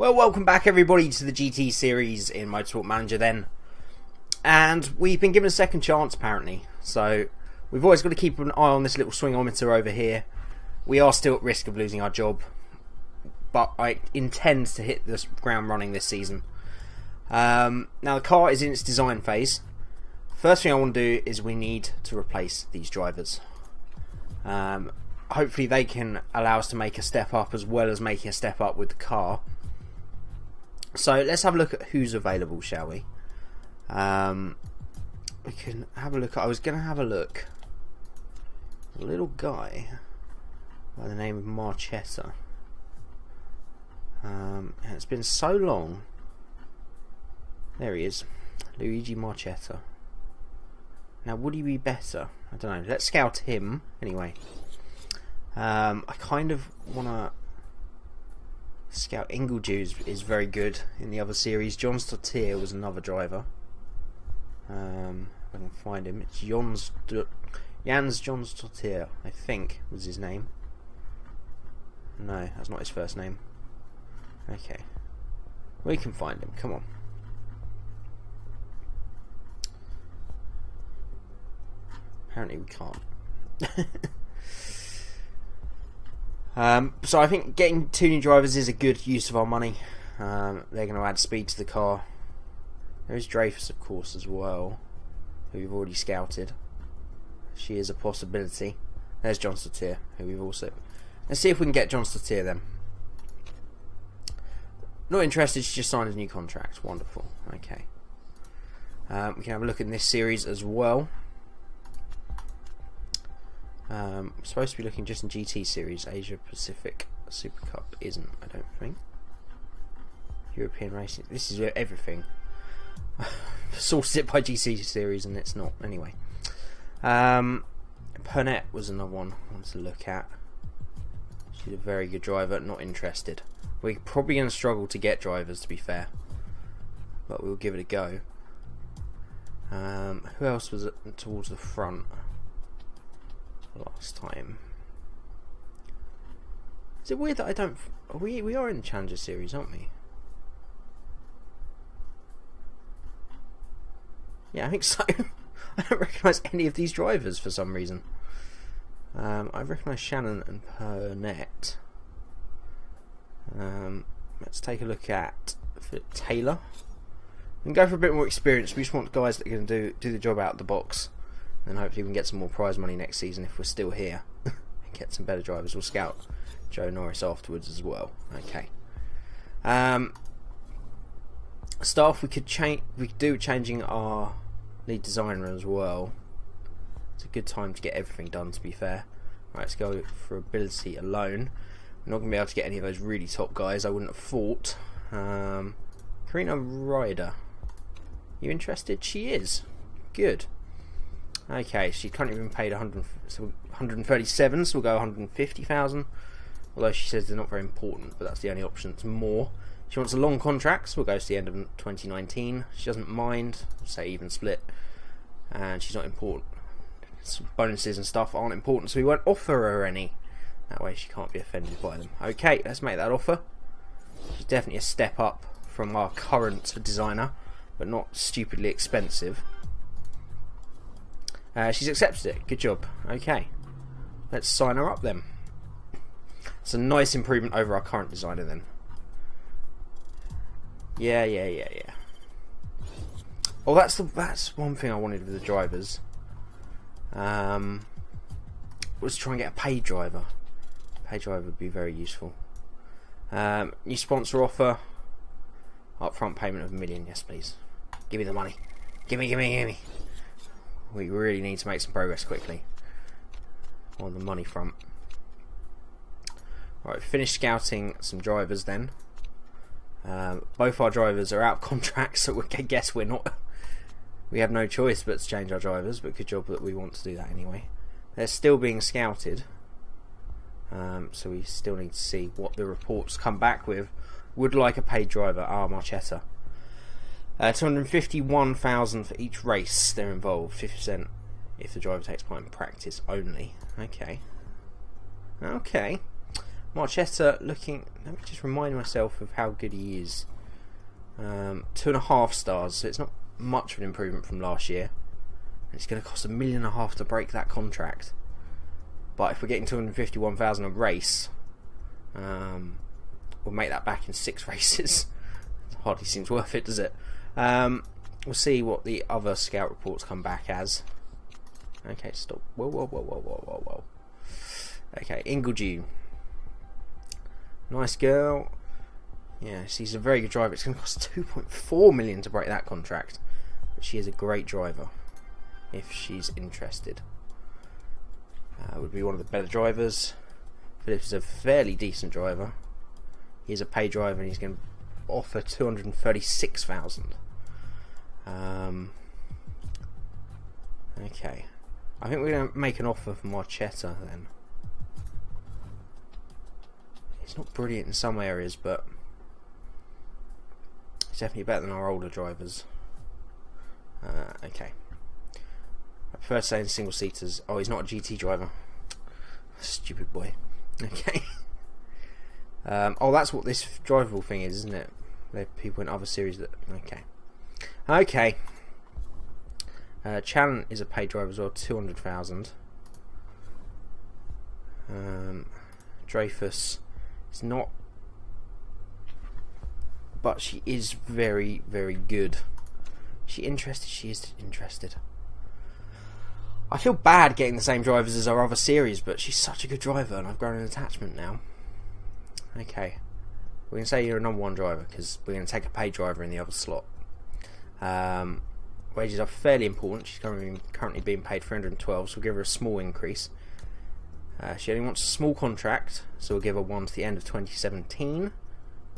Well, welcome back everybody to the GT series in Motorsport Manager then. And we've been given a second chance apparently. So we've always got to keep an eye on this little swingometer over here. We are still at risk of losing our job, but I intend to hit the ground running this season. Now the car is in its design phase. First thing I want to do is we need to replace these drivers. Hopefully they can allow us to make a step up as well as making a step up with the car. So let's have a look at who's available, shall we? We can have a look. I was going to have a look. A little guy by the name of Marchetta. And it's been so long. There he is, Luigi Marchetta. Now, would he be better? I don't know. Let's scout him anyway. I kind of want to scout Ingledew is very good in the other series. John Stottier was another driver. If I can find him, it's Jans John Stottier, I think was his name. No, that's not his first name. Okay, we can find him. Come on. Apparently we can't. So I think getting 2 new drivers is a good use of our money. They're going to add speed to the car. There is Dreyfus, of course, as well, who we've already scouted. She is a possibility. There's John Stottier, who we've also... Let's see if we can get John Stottier then. Not interested, she just signed a new contract. Wonderful. Okay. We can have a look in this series as well. Supposed to be looking just in GT series. Asia Pacific Super Cup isn't, I don't think. European racing. This is everything. Sourced it by GT series and it's not. Anyway. Pernette was another one I wanted to look at. She's a very good driver. Not interested. We're probably going to struggle to get drivers, to be fair. But we'll give it a go. Who else was towards the front last time? Is it weird that I don't... We are in the Challenger series, aren't we? Yeah, I think so. I don't recognise any of these drivers for some reason. I recognise Shannon and Pernette. Let's take a look at Taylor. We can go for a bit more experience. We just want guys that are going to do the job out of the box. And hopefully we can get some more prize money next season if we're still here. And get some better drivers. We'll scout Joe Norris afterwards as well. Okay. Staff, we could do changing our lead designer as well. It's a good time to get everything done, to be fair. Right, let's go for ability alone. We're not going to be able to get any of those really top guys, I wouldn't have thought. Karina Ryder. You interested? She is. Good. Okay, she's currently been paid 137, so we'll go 150,000. Although she says they're not very important, but that's the only option that's more. She wants a long contract, so we'll go to the end of 2019. She doesn't mind, say even split, and she's not important. Bonuses and stuff aren't important, so we won't offer her any. That way she can't be offended by them. Okay, let's make that offer. She's definitely a step up from our current designer, but not stupidly expensive. She's accepted it. Good job. Okay, let's sign her up then. It's a nice improvement over our current designer then. Yeah. Oh, that's one thing I wanted with the drivers. Was try and get a paid driver. Paid driver would be very useful. New sponsor offer. Upfront payment of $1 million. Yes, please. Give me the money. Give me. We really need to make some progress quickly on the money front. Right, finish scouting some drivers then. Both our drivers are out of contract, so I guess we have no choice but to change our drivers, but good job that we want to do that anyway. They're still being scouted, so we still need to see what the reports come back with. Would like a paid driver. Marchetta. 251,000 for each race they're involved. 50% if the driver takes part in practice only. Okay. Marchetta looking. Let me just remind myself of how good he is. 2.5 stars, so it's not much of an improvement from last year. It's going to cost $1.5 million to break that contract. But if we're getting 251,000 a race, we'll make that back in 6 races. It hardly seems worth it, does it? We'll see what the other scout reports come back as. Okay, stop. Whoa. Okay, Ingledew. Nice girl. Yeah, she's a very good driver. It's going to cost 2.4 million to break that contract. But she is a great driver, if she's interested. Would be one of the better drivers. Phillips is a fairly decent driver. He's a pay driver and he's going to offer 236,000. Okay. I think we're going to make an offer for Marchetta then. It's not brilliant in some areas, but it's definitely better than our older drivers. Okay. I prefer saying single seaters. Oh, he's not a GT driver. Stupid boy. Okay. Oh, that's what this drivable thing is, isn't it? There are people in other series that. Okay. Okay. Challen is a paid driver as well, 200,000. Dreyfus is not, but she is very, very good. Is she interested? She is interested. I feel bad getting the same drivers as our other series, but she's such a good driver and I've grown an attachment now. Okay. We're going to say you're a number 1 driver because we're going to take a paid driver in the other slot. Wages are fairly important. She's currently being paid 312, so we'll give her a small increase. She only wants a small contract, so we'll give her one to the end of 2017.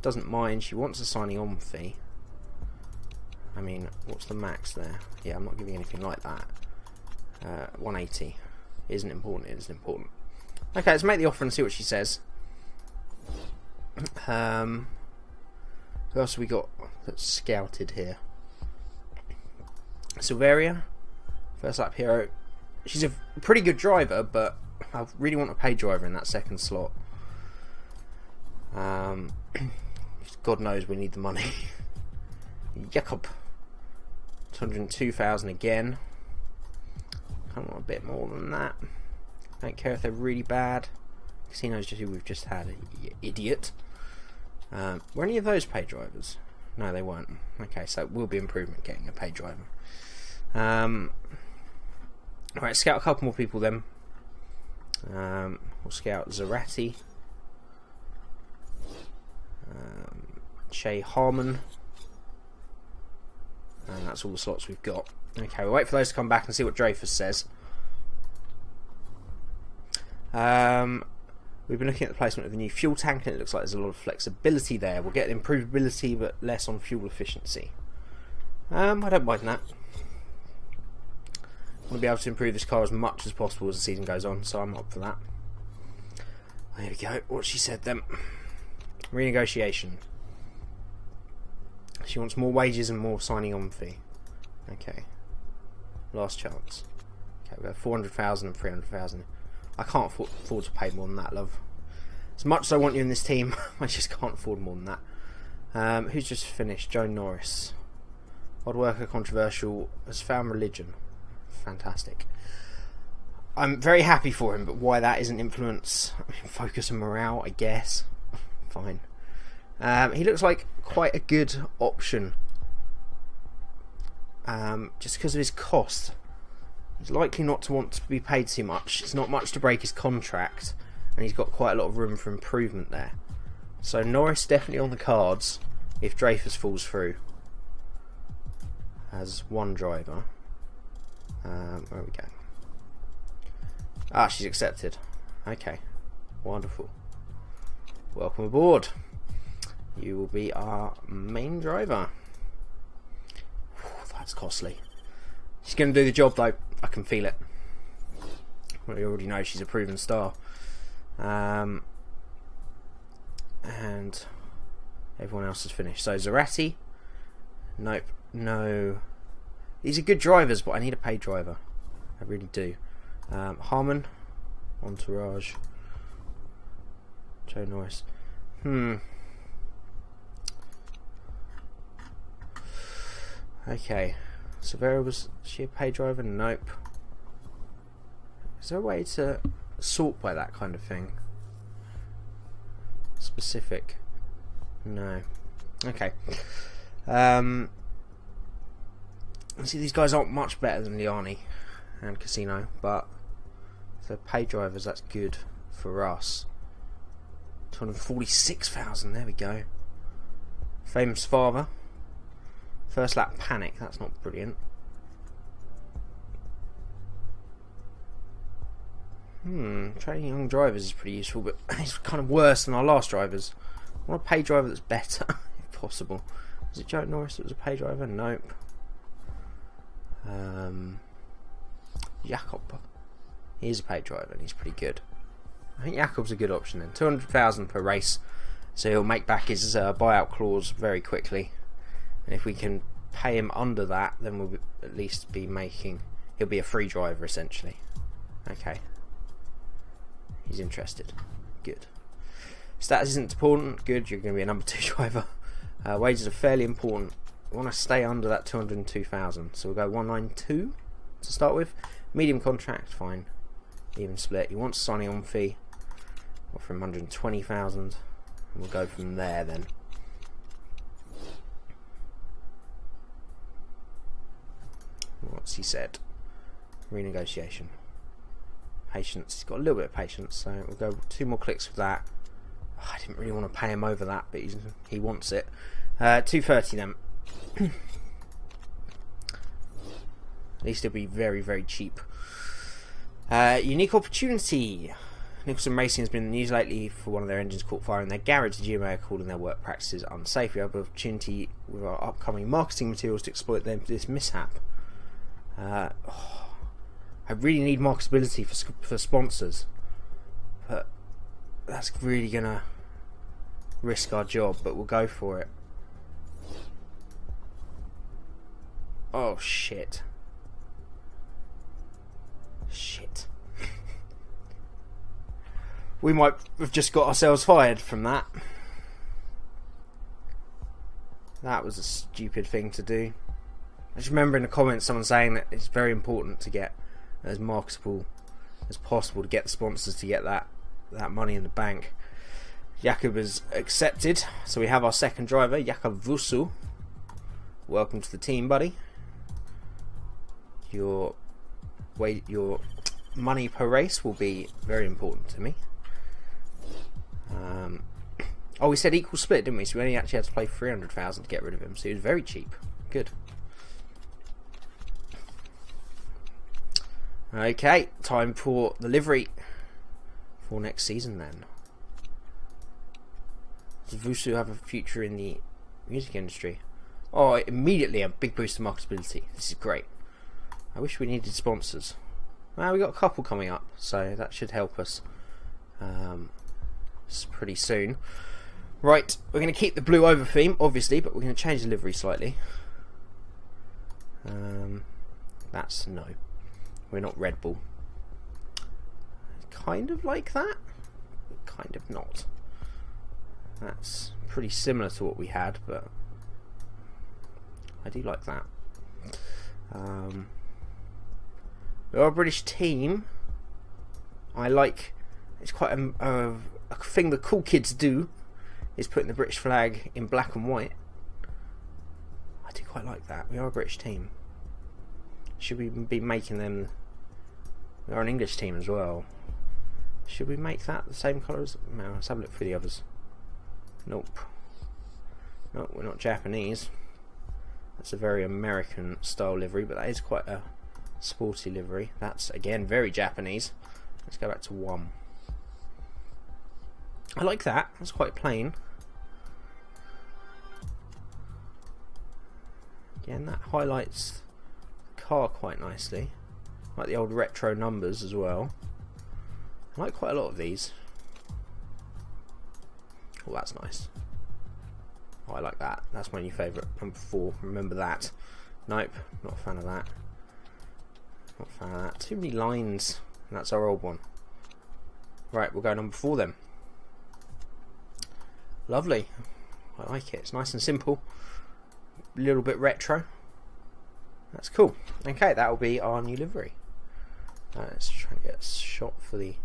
Doesn't mind. She wants a signing on fee. I mean, what's the max there? Yeah, I'm not giving anything like that. 180 isn't important. It isn't important. Okay, let's make the offer and see what she says. Who else have we got that's scouted here? Silveria, first lap hero. She's a pretty good driver, but I really want a paid driver in that second slot. God knows we need the money. Jakob, 202,000 again. I want a bit more than that. Don't care if they're really bad. Casino's just who we've just had, you idiot. Were any of those paid drivers? No, they weren't. Okay, so it will be improvement getting a paid driver. Alright, scout a couple more people then. We'll scout Zarate, Shay Harmon, and that's all the slots we've got. Okay, we'll wait for those to come back and see what Dreyfus says. We've been looking at the placement of the new fuel tank and it looks like there's a lot of flexibility there. We'll get improvability but less on fuel efficiency. I don't mind that. We'll be able to improve this car as much as possible as the season goes on, so I'm up for that. There we go. What she said then. Renegotiation. She wants more wages and more signing on fee. Okay. Last chance. Okay, we've got 400,000 and 300,000. I can't afford to pay more than that, love. As much as I want you in this team, I just can't afford more than that. Who's just finished? Joe Norris. Odd worker, controversial, has found religion. Fantastic. I'm very happy for him, but why that isn't influence, focus and morale, I guess. Fine. He looks like quite a good option. Just because of his cost. He's likely not to want to be paid too much. It's not much to break his contract, and he's got quite a lot of room for improvement there. So Norris definitely on the cards if Dreyfus falls through as one driver. Where we go? Ah, she's accepted. Okay, wonderful. Welcome aboard. You will be our main driver. Whew, that's costly. She's going to do the job though. I can feel it. Well, you already know she's a proven star. And everyone else has finished. So Zarate. Nope. No. These are good drivers, but I need a paid driver. I really do. Harmon. Entourage. Joe Norris. Okay. Severa, was she a pay driver? Nope. Is there a way to sort by that kind of thing? Specific? No. Okay. See, these guys aren't much better than Liani and Casino, but if they're pay drivers, that's good for us. 246,000, there we go. Famous father. First lap panic, that's not brilliant. Training young drivers is pretty useful, but it's kind of worse than our last drivers. I want a pay driver that's better, if possible. Is it Joe Norris that was a pay driver? Nope. Jakob. He's a pay driver and he's pretty good. I think Jakob's a good option then. 200,000 per race, so he'll make back his buyout clause very quickly. And if we can pay him under that, then we'll at least be making... He'll be a free driver essentially. Okay. He's interested. Good. Status isn't important. Good, you're going to be a number 2 driver. Wages are fairly important. We want to stay under that 202,000. So we'll go 192 to start with. Medium contract, fine. Even split. You want a signing on fee. Offer him 120,000. And we'll go from there then. What's he said? Renegotiation. Patience. He's got a little bit of patience, so we'll go 2 more clicks with that. Oh, I didn't really want to pay him over that, but he wants it. 230 then. At least it'll be very, very cheap. Unique opportunity. Nicholson Racing has been in the news lately for one of their engines caught fire in their garage. The GMA are calling their work practices unsafe. We have an opportunity with our upcoming marketing materials to exploit this mishap. I really need marketability for sponsors, but that's really gonna risk our job, but we'll go for it. Oh shit. Shit. We might have just got ourselves fired from that. That was a stupid thing to do. I just remember in the comments someone saying that it's very important to get as marketable as possible to get the sponsors to get that money in the bank. Jakob is accepted, so we have our second driver, Jakob Vusu. Welcome to the team, buddy. Your money per race will be very important to me. Oh, we said equal split, didn't we? So we only actually had to play 300,000 to get rid of him, so he was very cheap. Good. Okay, time for the for next season then. Does Vusu have a future in the music industry? Oh, immediately a big boost to marketability. This is great. I wish we needed sponsors. Well, we got a couple coming up, so that should help us pretty soon. Right, we're going to keep the blue over theme, obviously, but we're going to change the livery slightly. That's no. We're not Red Bull. Kind of like that, but kind of not. That's pretty similar to what we had, but I do like that. We are a British team. I like. It's quite a thing the cool kids do. Is putting the British flag in black and white. I do quite like that. We are a British team. Should we be making them... We are an English team as well. Should we make that the same colours? No, let's have a look through the others. Nope. No, we're not Japanese. That's a very American style livery, but that is quite a sporty livery. That's, again, very Japanese. Let's go back to 1. I like that. That's quite plain. Again, that highlights the car quite nicely. I like the old retro numbers as well. I like quite a lot of these. Oh, that's nice. Oh, I like that. That's my new favourite. Number 4. Remember that. Nope. Not a fan of that. Not a fan of that. Too many lines. And that's our old one. Right, we'll go number 4 then. Lovely. I like it. It's nice and simple. A little bit retro. That's cool. Okay, that will be our new livery. Let's try and get a shot for the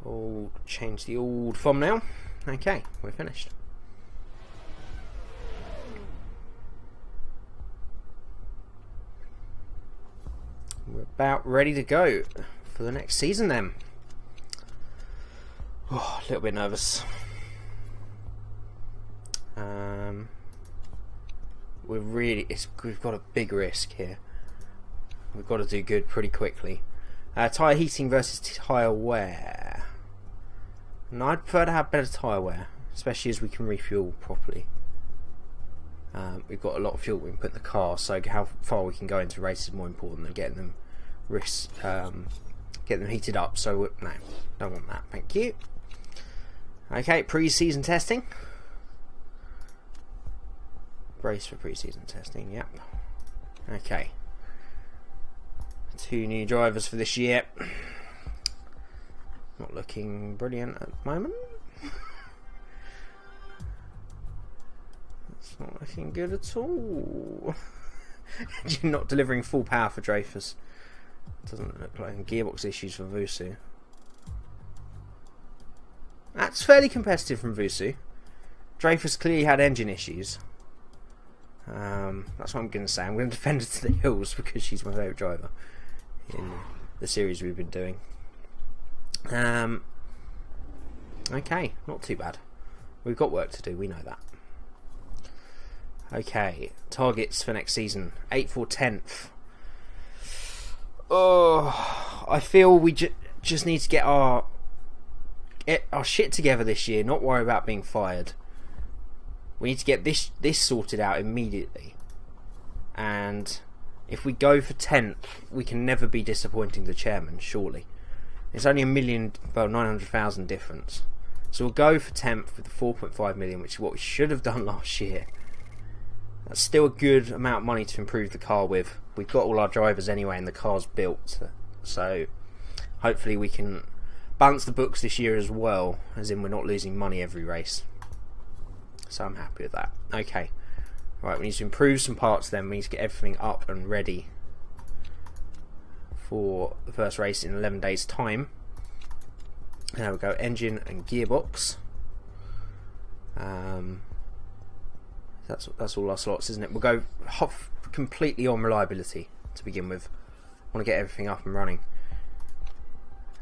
old. Change the old thumbnail. Okay, we're finished. We're about ready to go for the next season then. Oh, a little bit nervous. We've got a big risk here. We've got to do good pretty quickly. Tyre heating versus tyre wear. And I'd prefer to have better tyre wear, especially as we can refuel properly. We've got a lot of fuel we can put in the car, so how far we can go into races is more important than getting them heated up. So no, don't want that. Thank you. Okay, pre-season testing. Brace for pre-season testing. Yep. Okay. 2 new drivers for this year. Not looking brilliant at the moment. It's not looking good at all. You're not delivering full power for Dreyfus. Doesn't look like gearbox issues for Vusu. That's fairly competitive from Vusu. Dreyfus clearly had engine issues. That's what I'm going to say. I'm going to defend her to the hills because she's my favourite driver in the series we've been doing. Okay, not too bad. We've got work to do, we know that. Okay, targets for next season. 8th or 10th. Oh, I feel we just need to get our shit together this year, not worry about being fired. We need to get this sorted out immediately. And if we go for 10th, we can never be disappointing the chairman, surely. It's only $900,000 difference. So we'll go for 10th with the 4.5 million, which is what we should have done last year. That's still a good amount of money to improve the car with. We've got all our drivers anyway and the car's built. So hopefully we can balance the books this year as well, as in we're not losing money every race. So I'm happy with that. Okay. Right, we need to improve some parts then. We need to get everything up and ready for the first race in 11 days time. There we go, engine and gearbox. That's all our slots, isn't it? We'll go completely on reliability to begin with. I want to get everything up and running.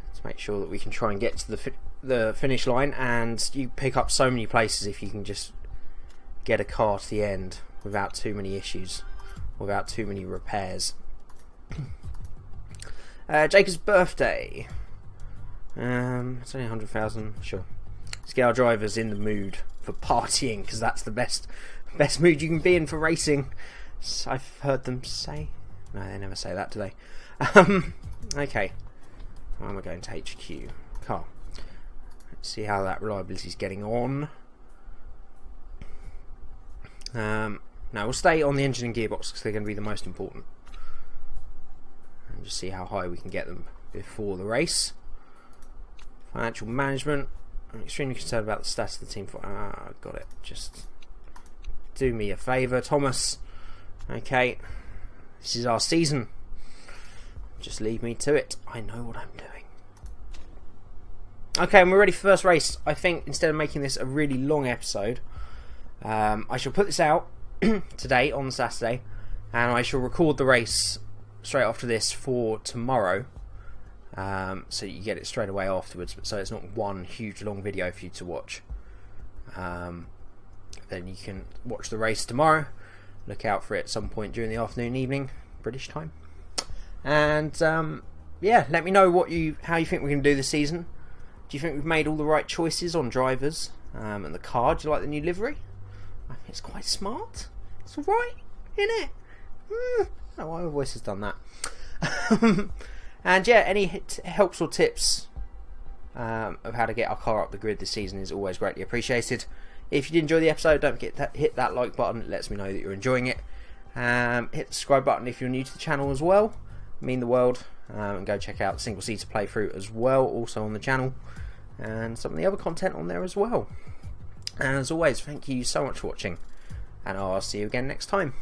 Let's make sure that we can try and get to the finish line, and you pick up so many places if you can just get a car to the end without too many issues, without too many repairs. Jacob's birthday. It's only 100,000. Sure. Let's get our drivers in the mood for partying, because that's the best mood you can be in for racing. I've heard them say. No, they never say that, do they? Okay. Where am I going to HQ? Car. Let's see how that reliability is getting on. Now we'll stay on the engine and gearbox because they're going to be the most important. And just see how high we can get them before the race. Financial management. I'm extremely concerned about the status of the team. Got it. Just do me a favour, Thomas. Okay. This is our season. Just leave me to it. I know what I'm doing. Okay, and we're ready for the first race. I think instead of making this a really long episode, I shall put this out today on Saturday, and I shall record the race straight after this for tomorrow, so you get it straight away afterwards, so it's not one huge long video for you to watch. Then you can watch the race tomorrow. Look out for it at some point during the afternoon, evening, British time. And yeah, let me know how you think we're going to do this season. Do you think we've made all the right choices on drivers and the car? Do you like the new livery? I think it's quite smart. It's alright, isn't it? Oh, my voice has done that. And yeah, any helps or tips of how to get our car up the grid this season is always greatly appreciated. If you did enjoy the episode, don't forget to hit that like button. It lets me know that you're enjoying it. Hit the subscribe button if you're new to the channel as well. Mean the world. And go check out Single Seater Playthrough as well, also on the channel. and some of the other content on there as well. And as always, thank you so much for watching, and I'll see you again next time.